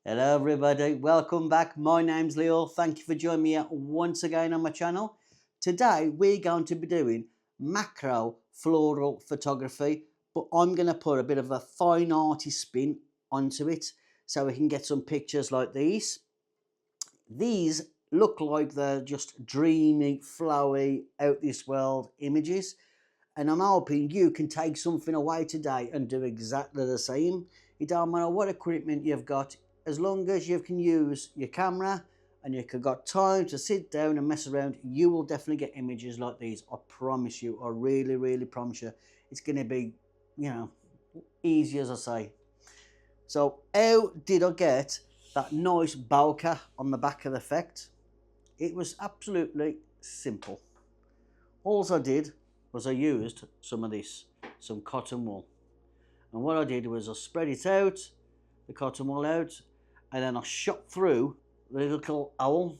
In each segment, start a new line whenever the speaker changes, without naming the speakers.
Hello everybody, welcome back. My name's Leo. Thank you for joining me once again on my channel. Today we're going to be doing macro floral photography, but I'm going to put a bit of a fine arty spin onto it so we can get some pictures like these. These look like they're just dreamy, flowy, out this world images, and I'm hoping you can take something away today and do exactly the same. It don't matter what equipment you've got, as long as you can use your camera and you've got time to sit down and mess around, you will definitely get images like these. I promise you. I really promise you. It's going to be, easy as I say. So how did I get that nice bokeh on the back of the effect? It was absolutely simple. All I did was I used some cotton wool. And what I did was I spread it out, the cotton wool out, and then I shot through the little owl.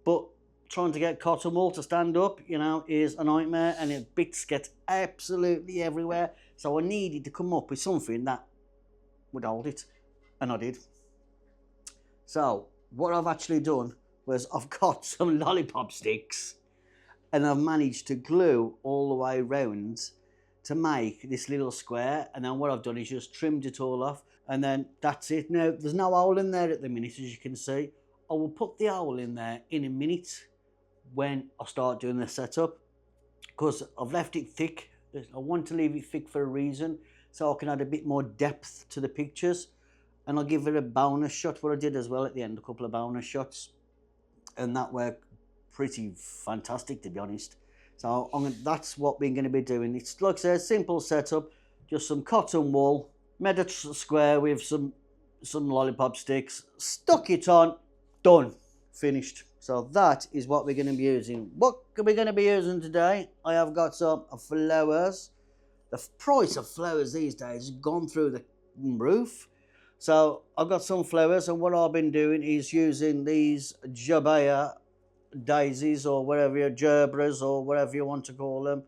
But trying to get cotton wool to stand up, is a nightmare, and bits get absolutely everywhere. So I needed to come up with something that would hold it, and I did. So what I've actually done was I've got some lollipop sticks, and I've managed to glue all the way around to make this little square, and then what I've done is just trimmed it all off, and then that's it. Now there's no hole in there at the minute, as you can see. I will put the hole in there in a minute when I start doing the setup, because I've left it thick. I want to leave it thick for a reason, so I can add a bit more depth to the pictures, and I'll give it a bonus shot, what I did as well at the end, a couple of bonus shots, and that worked pretty fantastic, to be honest. So that's what we're going to be doing. It's like I said, simple setup, just some cotton wool, made a square with some lollipop sticks, stuck it on, done, finished. So that is what we're going to be using. What are we going to be using today? I have got some flowers. The price of flowers these days has gone through the roof. So I've got some flowers, and what I've been doing is using these Jabaya daisies, or whatever, gerbras, or whatever you want to call them.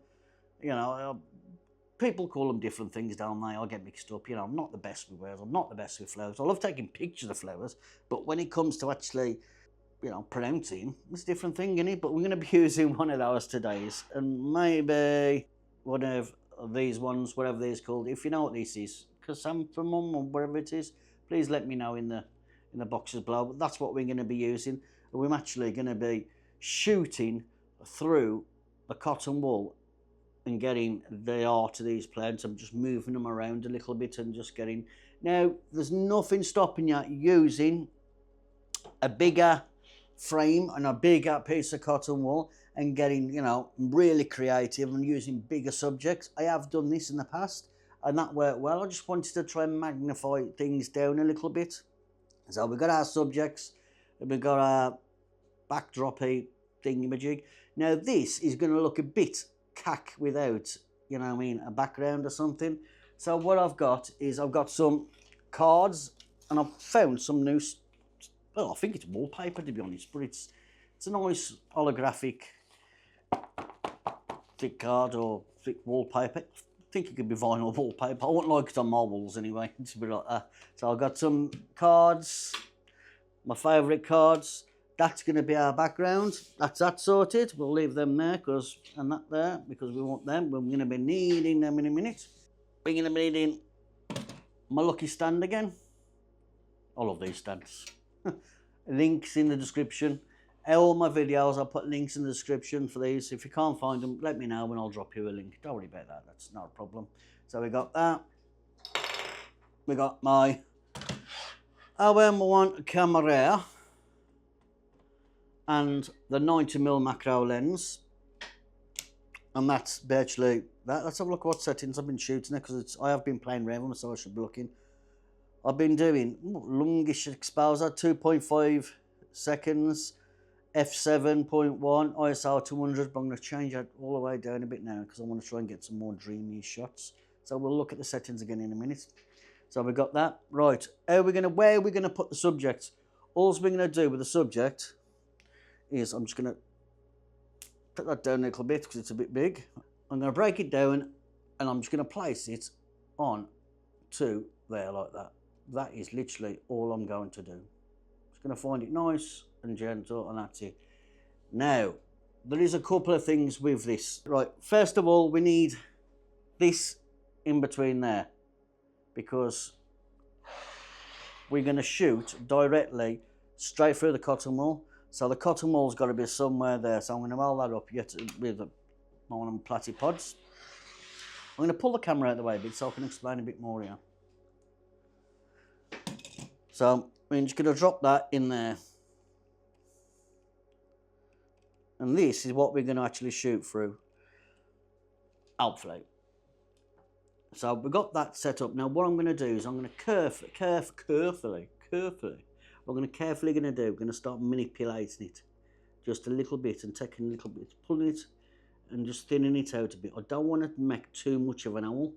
People call them different things, don't they? I get mixed up. I'm not the best with words. I'm not the best with flowers. I love taking pictures of flowers, but when it comes to actually, pronouncing, it's a different thing, isn't it? But we're going to be using one of those today, and maybe one of these ones, whatever these called. If you know what this is, chrysanthemum or whatever it is, please let me know in the boxes below. But that's what we're going to be using. We're actually going to be shooting through the cotton wool and getting the art of these plants. I'm just moving them around a little bit and just getting. Now, there's nothing stopping you using a bigger frame and a bigger piece of cotton wool and getting, really creative and using bigger subjects. I have done this in the past and that worked well. I just wanted to try and magnify things down a little bit. So we've got our subjects, and we've got our backdroppy thingamajig. Now this is going to look a bit cack without, a background or something. So what I've got is I've got some cards, and I've found some new, well, I think it's wallpaper, to be honest, but it's a nice holographic thick card or thick wallpaper. I think it could be vinyl wallpaper. I wouldn't like it on my walls anyway. It's a bit like that. So I've got some cards, my favourite cards. That's going to be our background. That's that sorted. We'll leave them there and that there because we want them. We're going to be needing them in a minute. We're going to be needing my lucky stand again. I love these stands. Links in the description. All my videos, I'll put links in the description for these. If you can't find them, let me know and I'll drop you a link. Don't worry about that. That's not a problem. So we got that. We got my OM1 camera and the 90mm macro lens, and that's virtually that. Let's have a look at what settings I've been shooting it, because I have been playing around with them, so I should be looking. I've been doing longish exposure, 2.5 seconds, f7.1, ISO 200, but I'm going to change that all the way down a bit now because I want to try and get some more dreamy shots. So we'll look at the settings again in a minute. So we've got that. Right, where are we going to put the subject? All we're going to do with the subject is I'm just going to put that down a little bit because it's a bit big. I'm going to break it down and I'm just going to place it on to there like that. That is literally all I'm going to do. Just going to find it nice and gentle, and that's it. Now, there is a couple of things with this. Right, first of all, we need this in between there, because we're going to shoot directly straight through the cotton wool. So the cotton wool's got to be somewhere there. So I'm going to roll that up yet with one of my platy pods. I'm going to pull the camera out of the way a bit so I can explain a bit more here. So I'm just going to drop that in there. And this is what we're going to actually shoot through, hopefully. So we've got that set up. Now what I'm going to do is I'm going to carefully, I'm going to start manipulating it just a little bit and taking a little bit, pulling it and just thinning it out a bit. I don't want to make too much of an hole.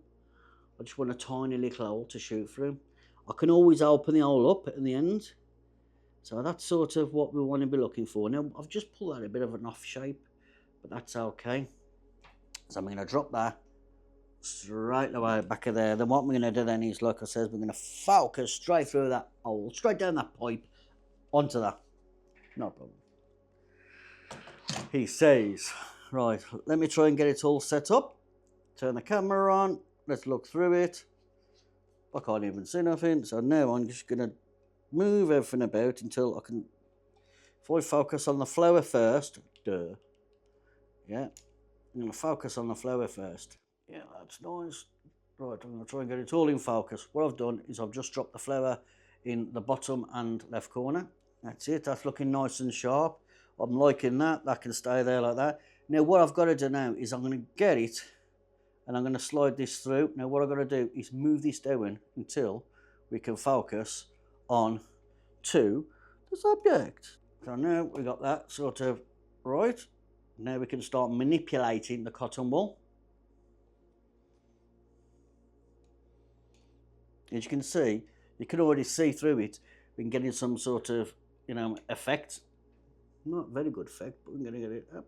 I just want a tiny little hole to shoot through. I can always open the hole up at the end. So that's sort of what we want to be looking for. Now I've just pulled out a bit of an off shape, but that's okay. So I'm going to drop that straight away back of there. Then what we're going to do then is, like I said, we're going to focus straight through that hole, straight down that pipe, onto that. No problem. He says, right, let me try and get it all set up. Turn the camera on. Let's look through it. I can't even see nothing. So now I'm just going to move everything about until I can, if I focus on the flower first, yeah, I'm going to focus on the flower first. Yeah, that's nice. Right, I'm going to try and get it all in focus. What I've done is I've just dropped the flower in the bottom and left corner. That's it, that's looking nice and sharp. I'm liking that, that can stay there like that. Now what I've got to do now is I'm going to get it and I'm going to slide this through. Now what I've got to do is move this down until we can focus on to the subject. So now we got that sort of right. Now we can start manipulating the cotton wool. As you can see, you can already see through it. We can get in some sort of, effect. Not very good effect, but we're going to get it up.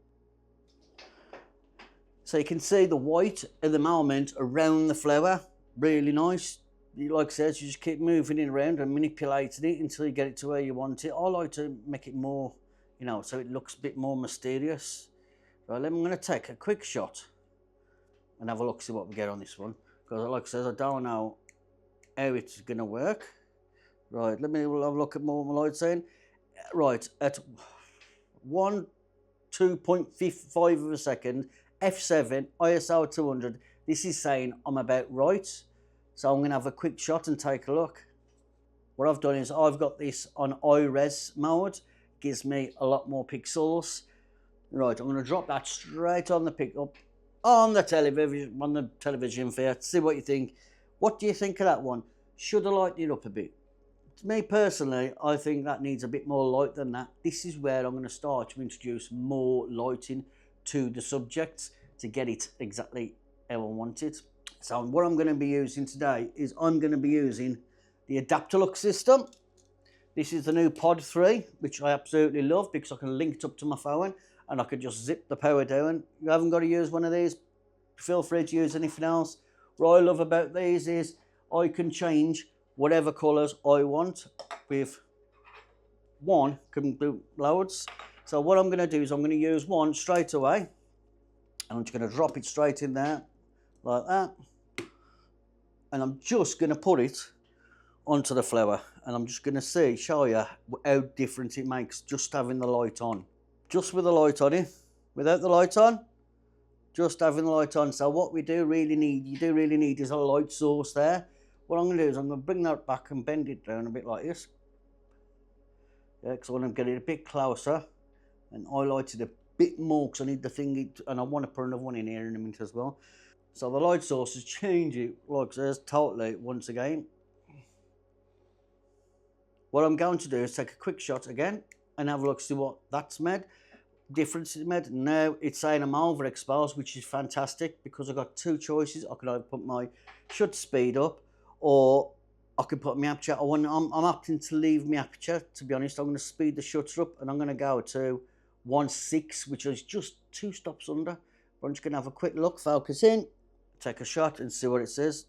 So you can see the white at the moment around the flower. Really nice. Like I said, you just keep moving it around and manipulating it until you get it to where you want it. I like to make it more, so it looks a bit more mysterious. Right, I'm going to take a quick shot and have a look, see what we get on this one. Because like I said, I don't know how it's going to work. Right, let me have a look at what my light's saying. Right, at 2.55 of a second, f7, ISO 200, this is saying I'm about right. So I'm going to have a quick shot and take a look. What I've done is I've got this on high-res mode. Gives me a lot more pixels. Right, I'm going to drop that straight on the pickup on the television for you. See what you think. What do you think of that one? Should I lighten it up a bit? To me personally, I think that needs a bit more light than that. This is where I'm going to start to introduce more lighting to the subject to get it exactly how I want it. So what I'm going to be using today is I'm going to be using the Adaptalux system. This is the new Pod 3, which I absolutely love because I can link it up to my phone and I can just zip the power down. You haven't got to use one of these. Feel free to use anything else. What I love about these is I can change whatever colours I want with one. Can do loads. So what I'm going to do is I'm going to use one straight away. And I'm just going to drop it straight in there like that. And I'm just going to put it onto the flower. And I'm just going to show you how different it makes just having the light on. Just with the light on it. Without the light on, just having the light on. So what you do really need is a light source there. What I'm going to do is I'm going to bring that back and bend it down a bit like this. Yeah, because I want to get it a bit closer and highlight it a bit more because I need the thing, and I want to put another one in here in a minute as well. So the light source is changing, like this, totally once again. What I'm going to do is take a quick shot again and have a look, see what that's made. Difference is made. Now it's saying I'm overexposed, which is fantastic because I've got two choices. I could either put my shutter speed up or I could put my aperture. I'm opting to leave my aperture, to be honest. I'm going to speed the shutter up and I'm going to go to 1.6, which is just 2 stops under. But I'm just going to have a quick look, focus in, take a shot and see what it says.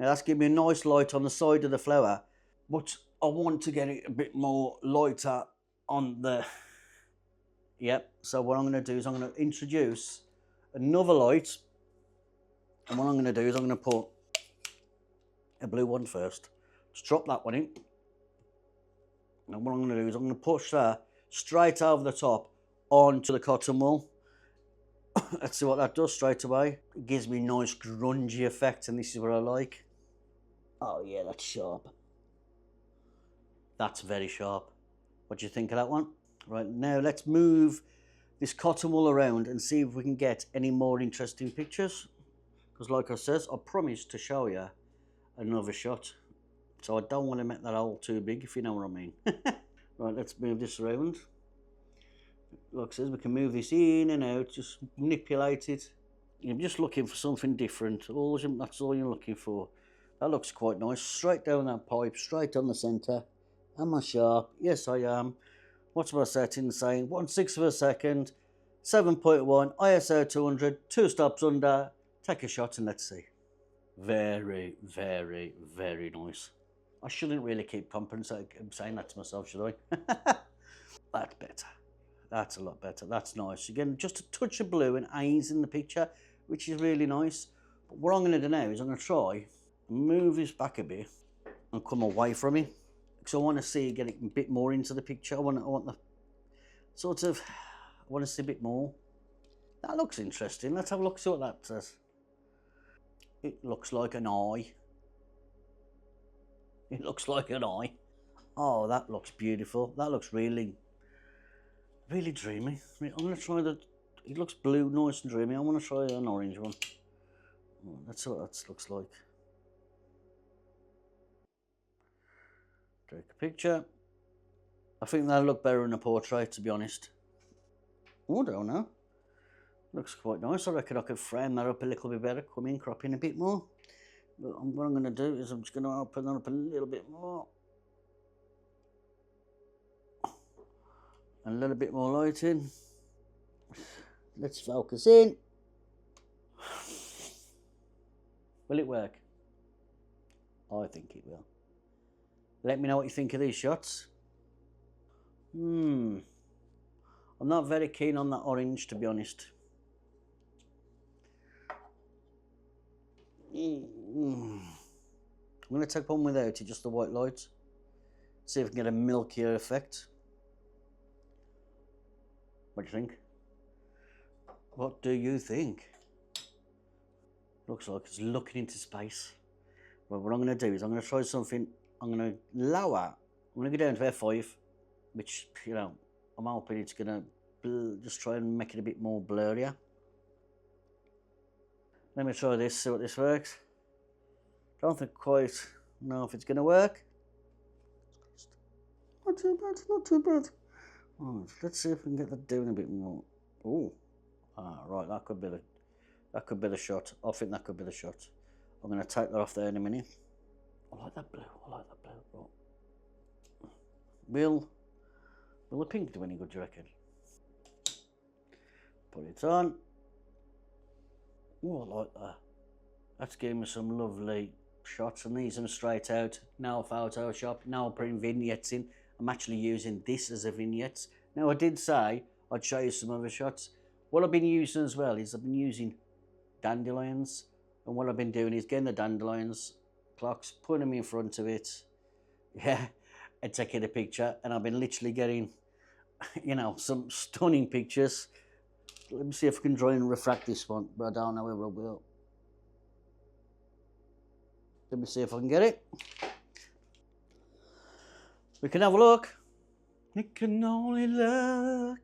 Now that's giving me a nice light on the side of the flower, but I want to get it a bit more lighter on the, yep. So what I'm going to do is I'm going to introduce another light, and what I'm going to do is I'm going to put a blue one first. Just drop that one in, and what I'm going to do is I'm going to push that straight over the top onto the cotton wool. Let's see what that does straight away. It gives me a nice grungy effect, and this is what I like. Oh yeah, that's sharp. That's very sharp. What do you think of that one? Right, now let's move this cotton wool around and see if we can get any more interesting pictures. Because like I says, I promised to show you another shot. So I don't want to make that hole too big, if you know what I mean. Right, let's move this around. Like I says, we can move this in and out, just manipulate it. You're just looking for something different. That's all you're looking for. That looks quite nice. Straight down that pipe, straight on the centre. Am I sharp? Yes, I am. What's my settings saying? 1/6 of a second, 7.1, ISO 200, 2 stops under. Take a shot and let's see. Very, very, very nice. I shouldn't really keep pumping, so I'm saying that to myself, should I? That's better. That's a lot better. That's nice. Again, just a touch of blue and haze in the picture, which is really nice. But what I'm going to do now is I'm going to try and move this back a bit and come away from it, because I want to see get it a bit more into the picture. I want the sort of, I want to see a bit more. That looks interesting. Let's have a look, see what that says. It looks like an eye. It looks like an eye. Oh, that looks beautiful. That looks really, really dreamy. I'm going to try the, it looks blue, nice and dreamy. I want to try an orange one. Let's see what that looks like. Take a picture. I think that'll look better in a portrait, to be honest. Oh, I don't know. Looks quite nice. I reckon I could frame that up a little bit better. Come in, crop in a bit more. But what I'm going to do is I'm just going to open that up a little bit more. And a little bit more light in. Let's focus in. Will it work? I think it will. Let me know what you think of these shots. I'm not very keen on that orange, to be honest. I'm going to take one without it, just the white light. See if we can get a milkier effect. What do you think? What do you think? Looks like it's looking into space. Well, what I'm going to do is I'm going to try something. I'm going to lower. I'm going to go down to F5, which, you know, I'm hoping it's going to just try and make it a bit more blurrier. Let me try this, see what this works. Don't think quite know if it's going to work. Not too bad, not too bad. Right, let's see if we can get that doing a bit more. Oh, right, that could be the shot. I think that could be the shot. I'm going to take that off there in a minute. I like that blue. I like that blue. Right. Will the pink do any good, do you reckon? Put it on. Oh, I like that. That's giving me some lovely shots, and these are straight out. No Photoshop, no putting vignettes in. I'm actually using this as a vignette. Now, I did say I'd show you some other shots. What I've been using as well is I've been using dandelions, and what I've been doing is getting the dandelions clocks, putting them in front of it, yeah, and taking a picture, and I've been literally getting, you know, some stunning pictures. Let me see if I can try and refract this one, but I don't know whether I will. Let me see if I can get it. We can have a look. We can only look.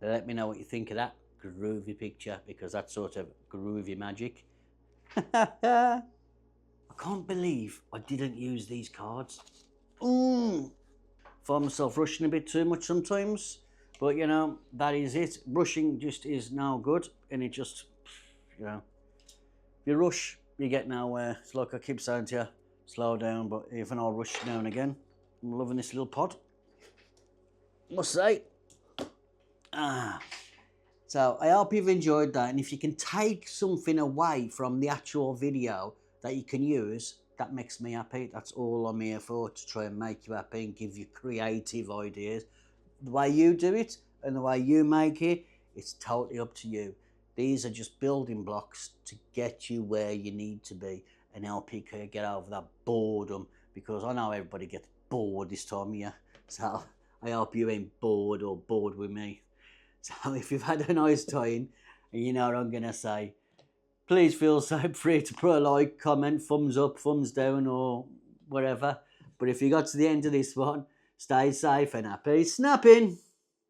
Let me know what you think of that groovy picture, because that's sort of groovy magic. I can't believe I didn't use these cards. Find myself rushing a bit too much sometimes, but you know, that is it. Rushing just is no good, and it just, you know, if you rush, you get nowhere. It's like I keep saying to you, slow down, but even I'll rush now and again. I'm loving this little pod, must say. So I hope you've enjoyed that, and if you can take something away from the actual video that you can use, that makes me happy. That's all I'm here for, to try and make you happy and give you creative ideas. The way you do it and the way you make it, it's totally up to you. These are just building blocks to get you where you need to be and help you get over that boredom, because I know everybody gets bored this time of year. So I hope you ain't bored or bored with me. So if you've had a nice time and you know what I'm going to say, please feel so free to put a like, comment, thumbs up, thumbs down, or whatever. But if you got to the end of this one, stay safe and happy snapping.